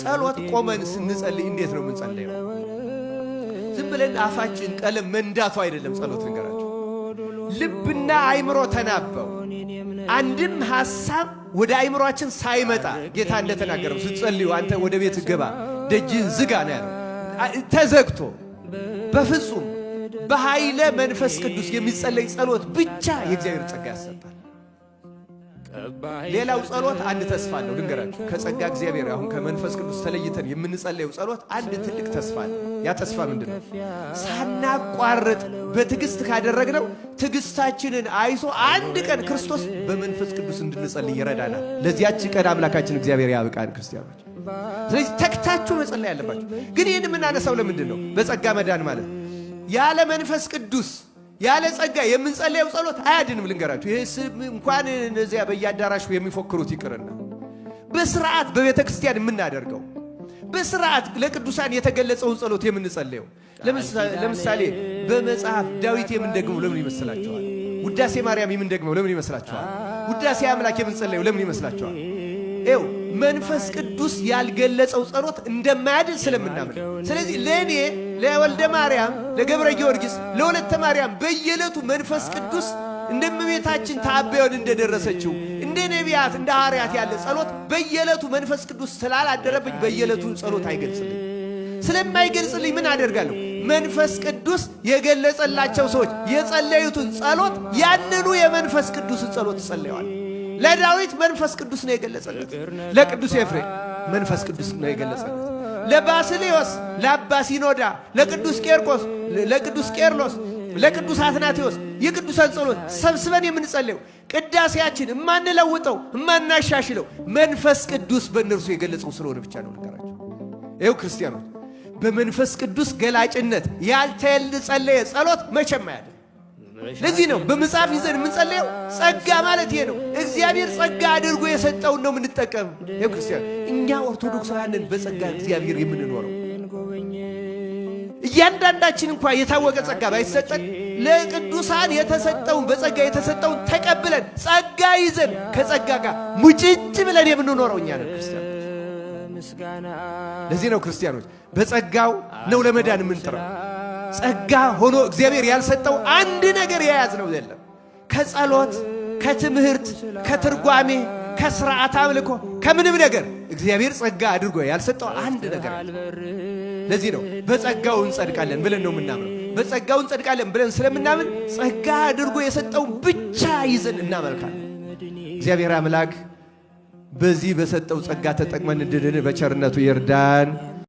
ጸሎት ቆመን ስንጸልይ እንዴት ነው የምንጸልየው? ዝም ብለን አፋችን ቀለም መንዳቱ አይደለም ጸሎት ንገራችሁ። ልብና አይምሮ ተናበው አንድም ሐሳብ ወደ አይምሮአችን ሳይመጣ ጌታ እንደተናገረው ስትጸልዩ አንተ ወደ ቤት ግባ ደጅን ዝጋ ነው ያለው። ተዘግቶ በፍጹም በኃይለ መንፈስ ቅዱስ የሚጸለይ ጸሎት ብቻ የእግዚአብሔር ጸጋ ያሰጣል። ሌላው ጸሎት አንድ ተስፋ አለው ልንገራችሁ። ከጸጋ እግዚአብሔር አሁን ከመንፈስ ቅዱስ ተለይተን የምንጸልየው ጸሎት አንድ ትልቅ ተስፋ አለ። ያ ተስፋ ምንድነው? ሳናቋርጥ በትዕግስት ካደረግነው ትዕግስታችንን አይቶ አንድ ቀን ክርስቶስ በመንፈስ ቅዱስ እንድንጸልይ ይረዳናል። ለዚያች ቀን አምላካችን እግዚአብሔር ያብቃን ክርስቲያኖች። ስለዚህ ተክታችሁ መጸለይ ያለባችሁ። ግን ይህን የምናነሳው ለምንድን ነው? በጸጋ መዳን ማለት ያለ መንፈስ ቅዱስ ያለ ጸጋ የምንጸልየው ጸሎት አያድንም ልንገራችሁ። ይሄ እንኳን እነዚያ በየአዳራሹ የሚፎክሩት ይቅርና በስርዓት በቤተ ክርስቲያን የምናደርገው በስርዓት ለቅዱሳን የተገለጸውን ጸሎት የምንጸልየው ለምሳሌ በመጽሐፍ ዳዊት የምንደግመው ለምን ይመስላችኋል? ውዳሴ ማርያም የምንደግመው ለምን ይመስላችኋል? ውዳሴ አምላክ የምንጸልየው ለምን ይመስላችኋል? ኤው መንፈስ ቅዱስ ያልገለጸው ጸሎት እንደማያድን ስለምናምን፣ ስለዚህ ለኔ ለወልደ ማርያም ለገብረ ጊዮርጊስ ለወለተ ማርያም በየዕለቱ መንፈስ ቅዱስ እንደምቤታችን ታበዮን እንደደረሰችው እንደ ነቢያት እንደ ሐዋርያት ያለ ጸሎት በየዕለቱ መንፈስ ቅዱስ ስላላደረብኝ በየዕለቱ ጸሎት አይገልጽልኝ። ስለማይገልጽልኝ ምን አደርጋለሁ? መንፈስ ቅዱስ የገለጸላቸው ሰዎች የጸለዩትን ጸሎት ያንኑ የመንፈስ ቅዱስን ጸሎት ጸልየዋል። ለዳዊት መንፈስ ቅዱስ ነው የገለጸለት። ለቅዱስ ኤፍሬም መንፈስ ቅዱስ ነው የገለጸለት። ለባስልዮስ፣ ለአባ ሲኖዳ፣ ለቅዱስ ቄርቆስ፣ ለቅዱስ ቄርሎስ፣ ለቅዱስ አትናቴዎስ የቅዱሳን ጸሎት ሰብስበን የምንጸልየው ቅዳሴያችን የማንለውጠው የማናሻሽለው መንፈስ ቅዱስ በእነርሱ የገለጸው ስለሆነ ብቻ ነው ነገራቸው። ይኸው ክርስቲያኖች በመንፈስ ቅዱስ ገላጭነት ያልተጸለየ ጸሎት መቼም አያድንም። ለዚህ ነው በመጽሐፍ ይዘን የምንጸልየው። ጸጋ ማለት ይሄ ነው። እግዚአብሔር ጸጋ አድርጎ የሰጠውን ነው የምንጠቀም። ይኸው ክርስቲያን እኛ ኦርቶዶክሳውያንን በጸጋ እግዚአብሔር የምንኖረው እያንዳንዳችን እንኳን የታወቀ ጸጋ ባይሰጠን ለቅዱሳን የተሰጠውን በጸጋ የተሰጠውን ተቀብለን ጸጋ ይዘን ከጸጋ ጋር ሙጭጭ ብለን የምንኖረው እኛ ነን ክርስቲያኖች። ለዚህ ነው ክርስቲያኖች በጸጋው ነው ለመዳን የምንጥረው። ጸጋ ሆኖ እግዚአብሔር ያልሰጠው አንድ ነገር የያዝነው የለም። ከጸሎት፣ ከትምህርት፣ ከትርጓሜ፣ ከሥርዓት አምልኮ ከምንም ነገር እግዚአብሔር ጸጋ አድርጎ ያልሰጠው አንድ ነገር። ለዚህ ነው በጸጋው እንጸድቃለን ብለን ነው የምናምነው። በጸጋው እንጸድቃለን ብለን ስለምናምን ጸጋ አድርጎ የሰጠውን ብቻ ይዘን እናመልካለን። እግዚአብሔር አምላክ በዚህ በሰጠው ጸጋ ተጠቅመን እንድንድን በቸርነቱ ይርዳን።